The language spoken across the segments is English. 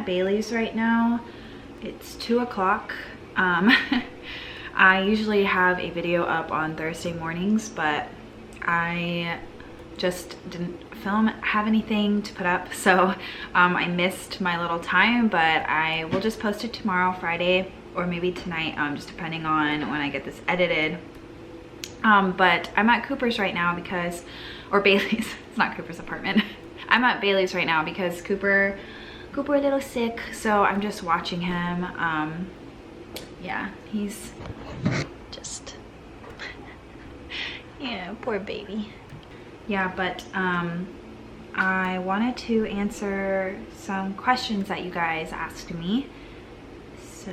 Bailey's right now. It's 2 o'clock. I usually have a video up on Thursday mornings, but I just didn't have anything to put up, so I missed my little time, but I will just post it tomorrow, Friday, or maybe tonight, just depending on when I get this edited. But I'm at Cooper's right now because, or Bailey's, it's not Cooper's apartment. I'm at Bailey's right now because Cooper a little sick, so I'm just watching him. Yeah, he's just, yeah, poor baby. Yeah, but I wanted to answer some questions that you guys asked me. So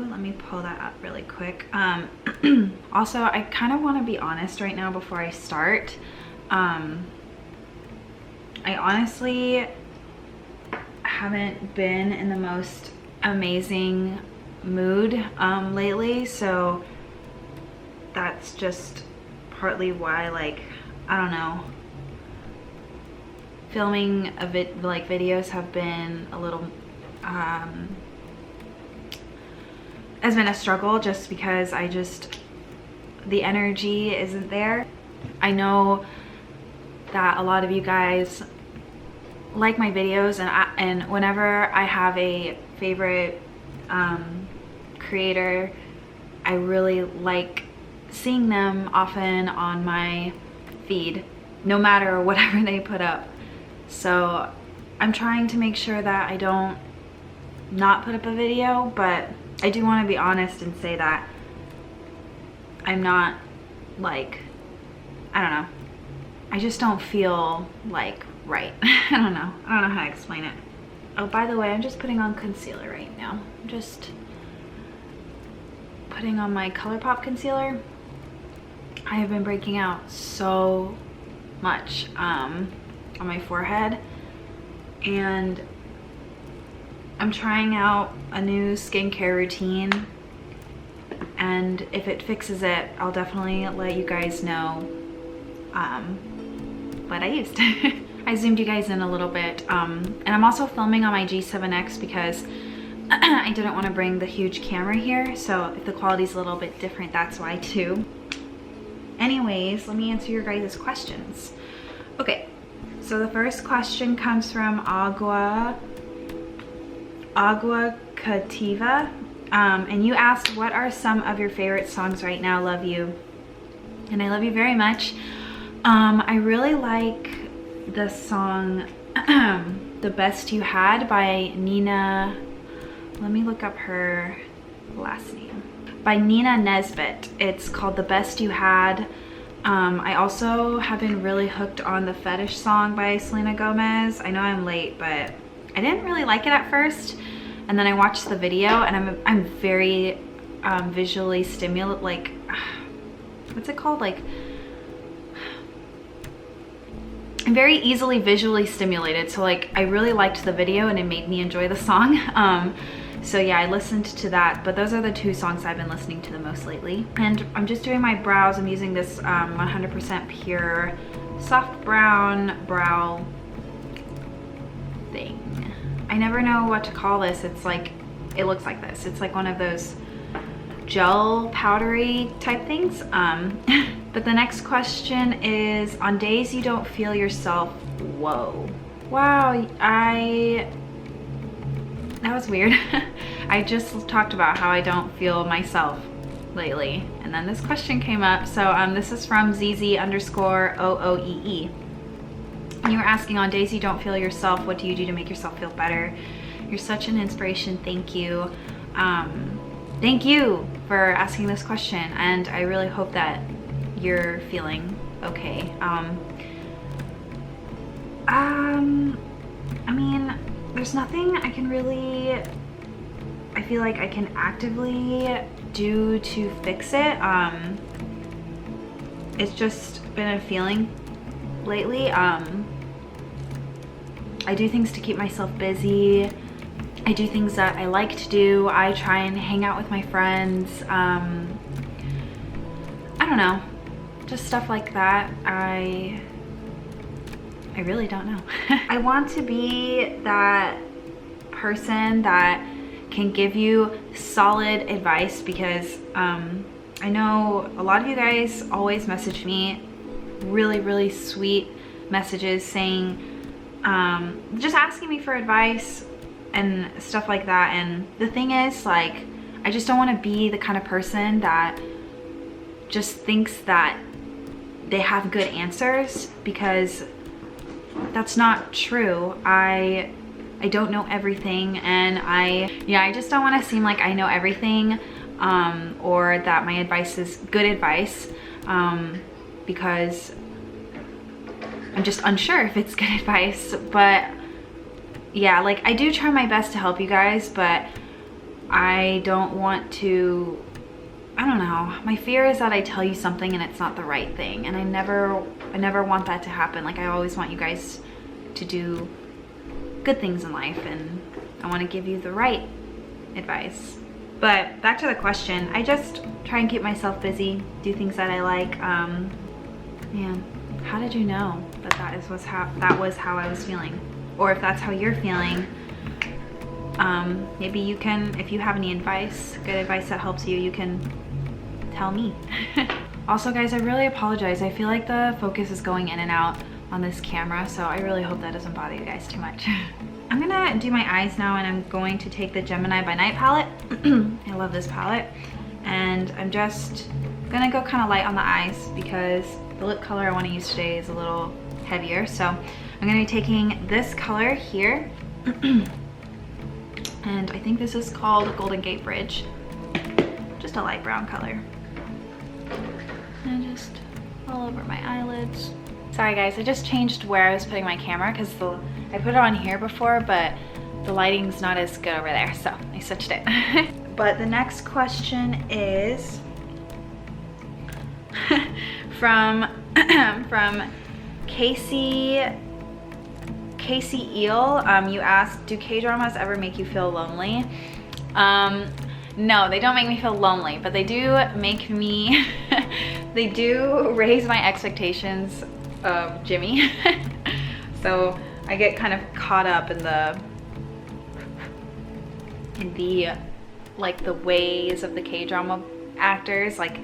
let me pull that up really quick. Also, I kind of want to be honest right now before I start. I honestly haven't been in the most amazing mood lately, so that's just partly why, like, I don't know, filming videos have been a little has been a struggle, just because the energy isn't there. I know that a lot of you guys like my videos, and whenever I have a favorite creator, I really like seeing them often on my feed, no matter whatever they put up. So I'm trying to make sure that I don't not put up a video, but I do want to be honest and say that I'm not, like, I don't know, I just don't feel like right. I don't know how to explain it. Oh, by the way, I'm just putting on concealer right now. I'm just putting on my ColourPop concealer. I have been breaking out so much on my forehead, and I'm trying out a new skincare routine, and if it fixes it, I'll definitely let you guys know what I used. I zoomed you guys in a little bit, and I'm also filming on my G7X because I didn't want to bring the huge camera here, so if the quality's a little bit different, that's why too. Anyways, let me answer your guys' questions. Okay, so the first question comes from Agua Cativa, and you asked, what are some of your favorite songs right now? Love you. And I love you very much. I really like the song The Best You Had by Nina. Let me look up her last name. By Nina Nesbitt. It's called The Best You Had. I also have been really hooked on the Fetish song by Selena Gomez. I know I'm late, but I didn't really like it at first, and then I watched the video, and I'm very visually stimulated, like, what's it called, like, I'm very easily visually stimulated, so like I really liked the video and it made me enjoy the song. So yeah, I listened to that, but those are the two songs I've been listening to the most lately. And I'm just doing my brows. I'm using this 100% pure soft brown brow thing. I never know what to call this. It's like, it looks like this. It's like one of those gel powdery type things. But the next question is, on days you don't feel yourself, whoa. Wow, that was weird. I just talked about how I don't feel myself lately, and then this question came up. So this is from ZZ_OOEE. You were asking, on days you don't feel yourself, what do you do to make yourself feel better? You're such an inspiration. Thank you. Thank you for asking this question, and I really hope that you're feeling okay. I mean, there's nothing I can really, I feel like I can actively do to fix it. It's just been a feeling lately. I do things to keep myself busy. I do things that I like to do. I try and hang out with my friends. I don't know, just stuff like that. I really don't know. I want to be that person that can give you solid advice, because I know a lot of you guys always message me really sweet messages saying, just asking me for advice and stuff like that. And the thing is, like, I just don't want to be the kind of person that just thinks that they have good answers, because that's not true. I don't know everything, and I just don't want to seem like I know everything, or that my advice is good advice, because I'm just unsure if it's good advice. But yeah, like, I do try my best to help you guys, but I don't want to, I don't know. My fear is that I tell you something and it's not the right thing, and I never want that to happen. Like, I always want you guys to do good things in life, and I want to give you the right advice. But back to the question, I just try and keep myself busy, do things that I like. Man, how did you know that that was how I was feeling? Or if that's how you're feeling, maybe you can, if you have any advice, good advice that helps you, you can tell me. Also, guys, I really apologize. I feel like the focus is going in and out on this camera, so I really hope that doesn't bother you guys too much. I'm gonna do my eyes now, and I'm going to take the Gemini by Night palette. I love this palette. And I'm just gonna go kind of light on the eyes, because the lip color I want to use today is a little heavier. So I'm gonna be taking this color here. And I think this is called Golden Gate Bridge. Just a light brown color. And just all over my eyelids. Sorry guys, I just changed where I was putting my camera, because I put it on here before, but the lighting's not as good over there, so I switched it. But the next question is from Casey Eel. You asked, do K-dramas ever make you feel lonely? No, they don't make me feel lonely, but they do make me, they do raise my expectations of Jimmy. So I get kind of caught up in the like the ways of the K-drama actors, like,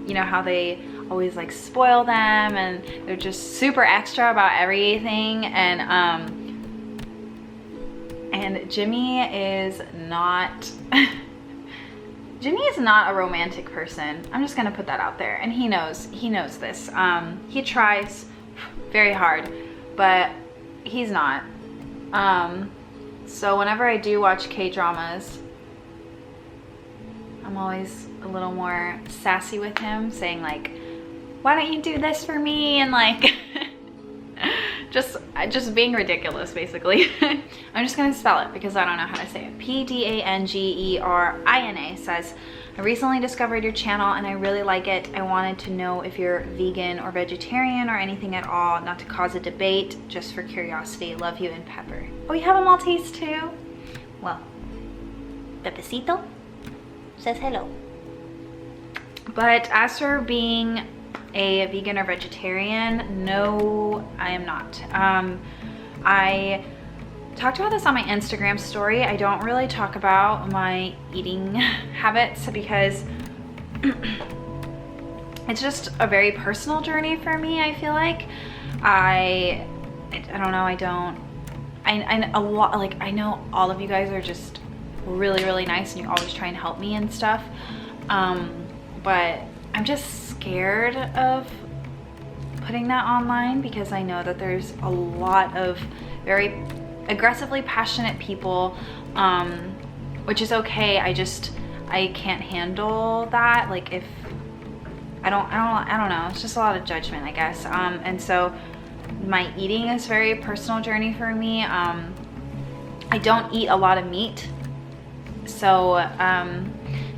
you know how they always like spoil them, and they're just super extra about everything. And Jimmy is not Jimmy is not a romantic person. I'm just gonna put that out there, and he knows this. He tries very hard, but he's not. So whenever I do watch K-dramas, I'm always a little more sassy with him, saying like, why don't you do this for me? And like, just being ridiculous, basically. I'm just gonna spell it because I don't know how to say it. P-D-A-N-G-E-R-I-N-A says, I recently discovered your channel and I really like it. I wanted to know if you're vegan or vegetarian or anything at all, not to cause a debate, just for curiosity. Love you, and Pepper. Oh, you have a Maltese too? Well, Pepecito says hello. But as for being a vegan or vegetarian, no, I am not. I talked about this on my Instagram story. I don't really talk about my eating habits because it's just a very personal journey for me. I feel like I don't know. I know all of you guys are just really nice and you always try and help me and stuff. But I'm just scared of putting that online because I know that there's a lot of very aggressively passionate people, which is okay. I can't handle that. Like, if I don't know, it's just a lot of judgment, I guess. And so my eating is a very personal journey for me. I don't eat a lot of meat, so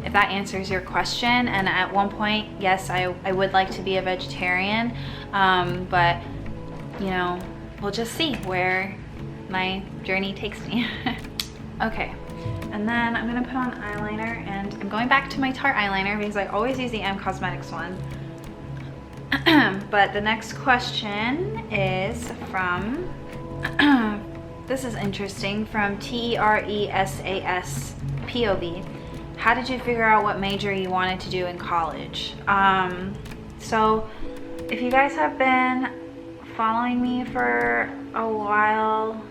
if that answers your question. And at one point, yes, I would like to be a vegetarian, but you know, we'll just see where my journey takes me. Okay, and then I'm gonna put on eyeliner, and I'm going back to my Tarte eyeliner because I always use the M Cosmetics one. But the next question is from this is interesting from TERESAS POV. How did you figure out what major you wanted to do in college? So if you guys have been following me for a while,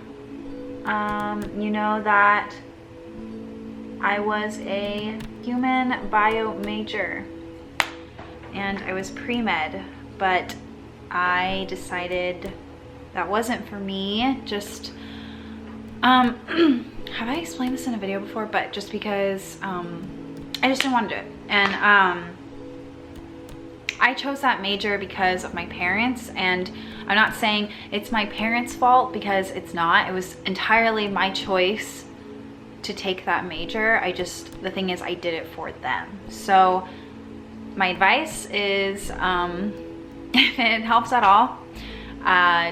you know that I was a human bio major and I was pre-med, but I decided that wasn't for me. Just have I explained this in a video before? But just because I just didn't want to do it. And I chose that major because of my parents, and I'm not saying it's my parents' fault, because it's not. It was entirely my choice to take that major. The thing is, I did it for them. So my advice is, if it helps at all,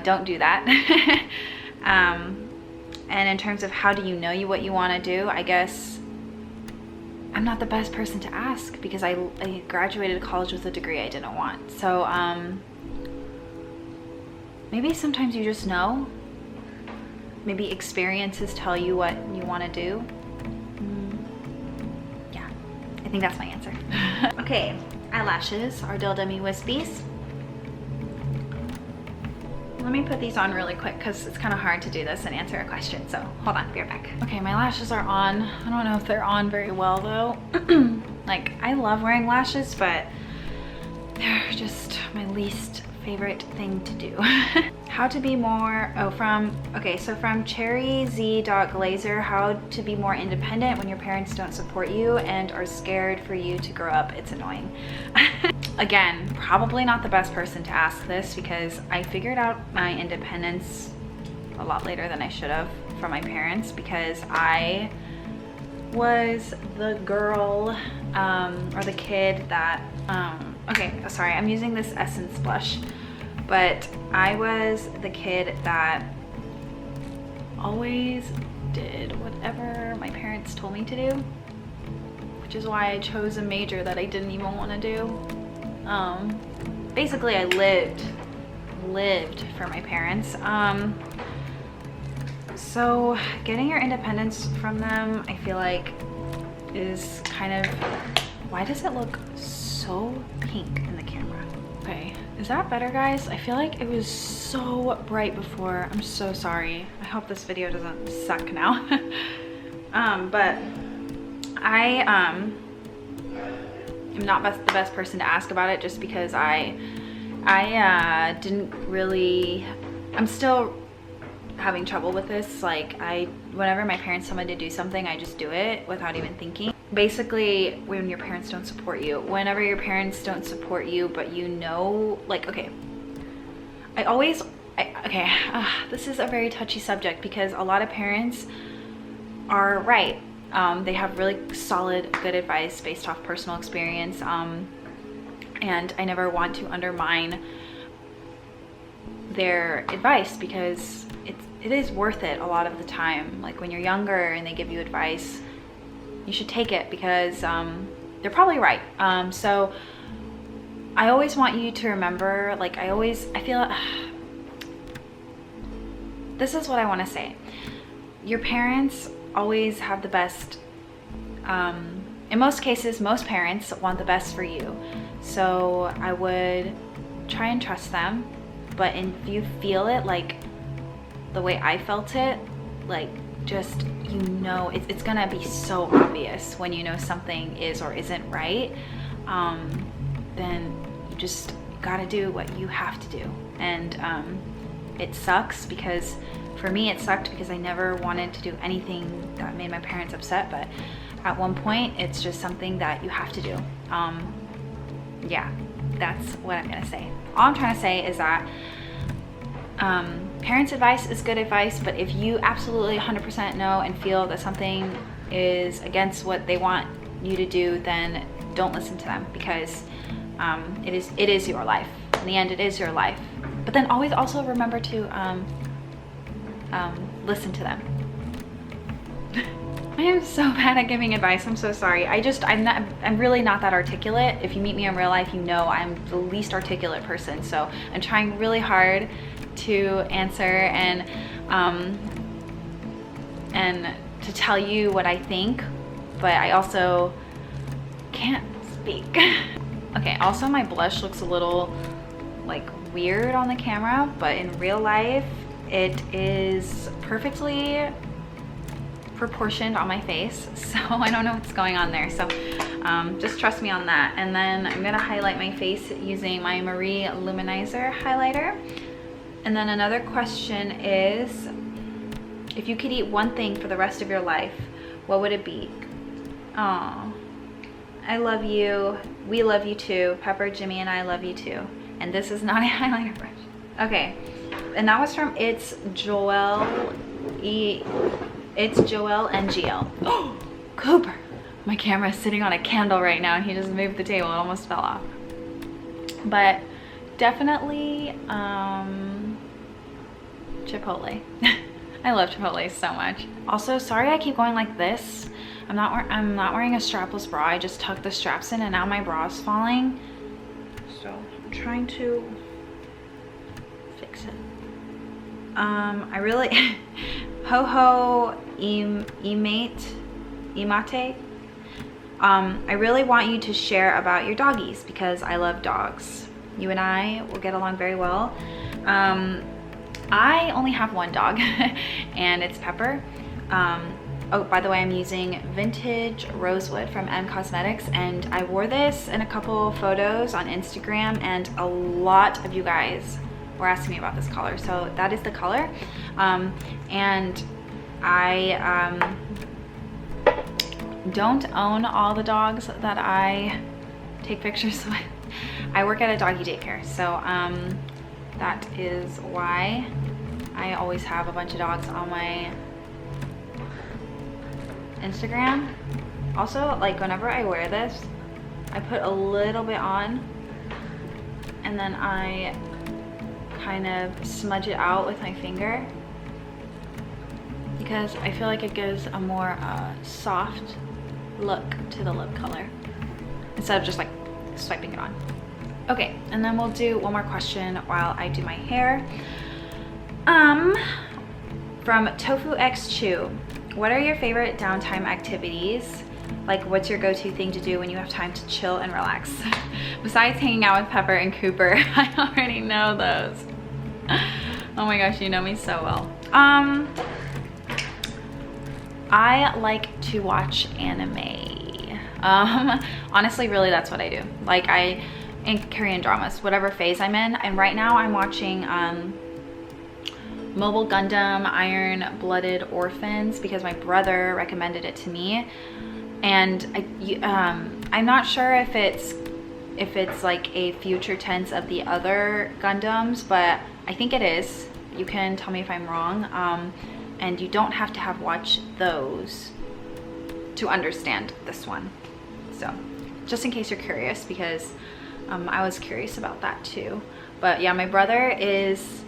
don't do that. And in terms of how do you know what you want to do, I guess I'm not the best person to ask, because I graduated college with a degree I didn't want. So maybe sometimes you just know. Maybe experiences tell you what you want to do. Yeah, I think that's my answer. Okay, eyelashes are Dildo Me Wispies. Let me put these on really quick because it's kind of hard to do this and answer a question. So hold on, be right back. Okay, my lashes are on. I don't know if they're on very well though. Like, I love wearing lashes, but they're just my least favorite thing to do. How to be more, from cherryz.glazer, how to be more independent when your parents don't support you and are scared for you to grow up. It's annoying. Again, probably not the best person to ask this, because I figured out my independence a lot later than I should have from my parents, because I was the girl or the kid that okay, sorry, I'm using this Essence blush, but I was the kid that always did whatever my parents told me to do, which is why I chose a major that I didn't even want to do. Basically I lived for my parents. So getting your independence from them, I feel like, is kind of, why does it look so pink in the camera? Okay, is that better, guys? I feel like it was so bright before. I'm so sorry. I hope this video doesn't suck now. But I am not the best person to ask about it, just because I didn't really, I'm still having trouble with this. Like, whenever my parents tell me to do something, I just do it without even thinking. Basically, when your parents don't support you, whenever your parents don't support you, but you know, like, okay, this is a very touchy subject, because a lot of parents are right. They have really solid, good advice based off personal experience, and I never want to undermine their advice, because it is worth it a lot of the time. Like, when you're younger and they give you advice, you should take it, because they're probably right. So I always want you to remember, like, I feel this is what I want to say. Your parents always have the best. In most cases, most parents want the best for you. So I would try and trust them. But if you feel it like the way I felt it, like, just, you know, it's gonna be so obvious when you know something is or isn't right. Then you just gotta do what you have to do. And it sucks, because for me it sucked, because I never wanted to do anything that made my parents upset, but at one point it's just something that you have to do. Yeah, that's what I'm gonna say. All I'm trying to say is that parents' advice is good advice, but if you absolutely 100% know and feel that something is against what they want you to do, then don't listen to them, because it is your life. In the end, it is your life. But then always also remember to listen to them. I am so bad at giving advice. I'm so sorry. I'm really not that articulate. If you meet me in real life, you know I'm the least articulate person. So I'm trying really hard to answer, and and to tell you what I think, but I also can't speak. Okay, also my blush looks a little like weird on the camera, but in real life it is perfectly proportioned on my face, so I don't know what's going on there, so just trust me on that. And then I'm gonna highlight my face using my Marie Luminizer highlighter. And then another question is, if you could eat one thing for the rest of your life, what would it be? Oh, I love you. We love you too. Pepper, Jimmy, and I love you too. And this is not a highlighter brush. Okay, and that was from It's Joel NGL. Oh, Cooper. My camera is sitting on a candle right now and he just moved the table. It almost fell off. But definitely Chipotle. I love Chipotle so much. Also, sorry I keep going like this. I'm not wearing a strapless bra. I just tucked the straps in and now my bra is falling. So I'm trying to fix it. I really ho imate. I really want you to share about your doggies because I love dogs. You and I will get along very well. I only have one dog and it's Pepper. Oh, by the way, I'm using Vintage Rosewood from M Cosmetics, and I wore this in a couple photos on Instagram and a lot of you guys were asking me about this color. So that is the color. And I don't own all the dogs that I take pictures with. I work at a doggy daycare, so that is why I always have a bunch of dogs on my Instagram. Also, like whenever I wear this, I put a little bit on and then I kind of smudge it out with my finger because I feel like it gives a more soft look to the lip color instead of just like swiping it on. Okay, and then we'll do one more question while I do my hair. From Tofu X Chew, what are your favorite downtime activities? Like, what's your go-to thing to do when you have time to chill and relax? Besides hanging out with Pepper and Cooper, I already know those. Oh my gosh, you know me so well. I like to watch anime. Honestly, really, that's what I do. Like, in Korean dramas, whatever phase I'm in. And right now I'm watching Mobile Gundam Iron Blooded Orphans because my brother recommended it to me. And I'm not sure if it's like a future tense of the other Gundams, but I think it is. You can tell me if I'm wrong. And you don't have to have watched those to understand this one. So just in case you're curious, because I was curious about that too. But yeah, my brother is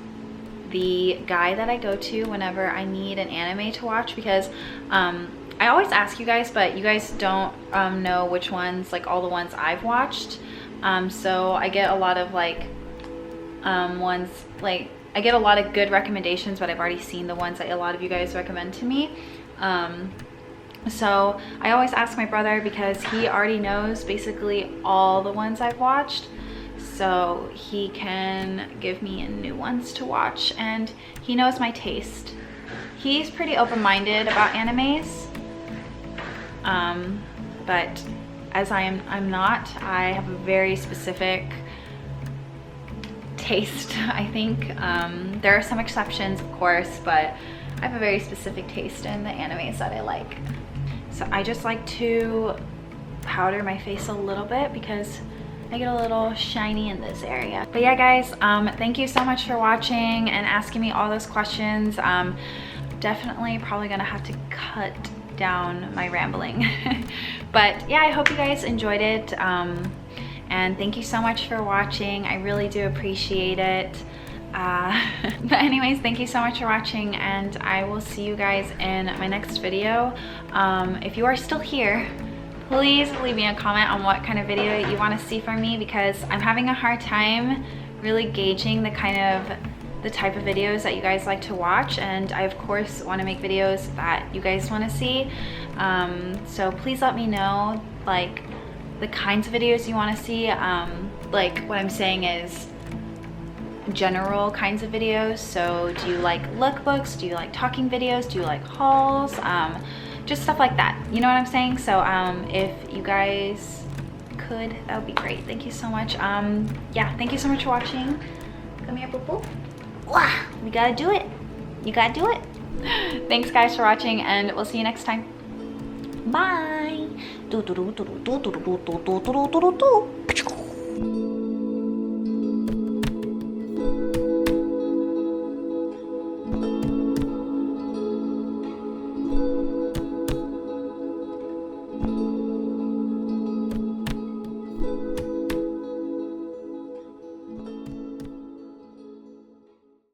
the guy that I go to whenever I need an anime to watch, because I always ask you guys, but you guys don't know which ones, like all the ones I've watched. So I get a lot of like ones, like I get a lot of good recommendations, but I've already seen the ones that a lot of you guys recommend to me. So I always ask my brother because he already knows basically all the ones I've watched, so he can give me new ones to watch, and he knows my taste. He's pretty open-minded about animes, but as I'm not, I have a very specific taste, I think. There are some exceptions, of course, but I have a very specific taste in the animes that I like. So I just like to powder my face a little bit because I get a little shiny in this area. But yeah, guys, thank you so much for watching and asking me all those questions. Definitely probably gonna have to cut down my rambling. But yeah, I hope you guys enjoyed it. And thank you so much for watching. I really do appreciate it. But anyways, thank you so much for watching, and I will see you guys in my next video. If you are still here, please leave me a comment on what kind of video you want to see from me, because I'm having a hard time really gauging the kind of the type of videos that you guys like to watch, and I of course want to make videos that you guys want to see. So please let me know like the kinds of videos you want to see. Like what I'm saying is general kinds of videos. So do you like lookbooks? Do you like talking videos? Do you like hauls? Just stuff like that, you know what I'm saying? So if you guys could, that would be great. Thank you so much. Yeah, thank you so much for watching. Come here, boo boo. Wow, we gotta do it. You gotta do it. Thanks guys for watching, and we'll see you next time. Bye.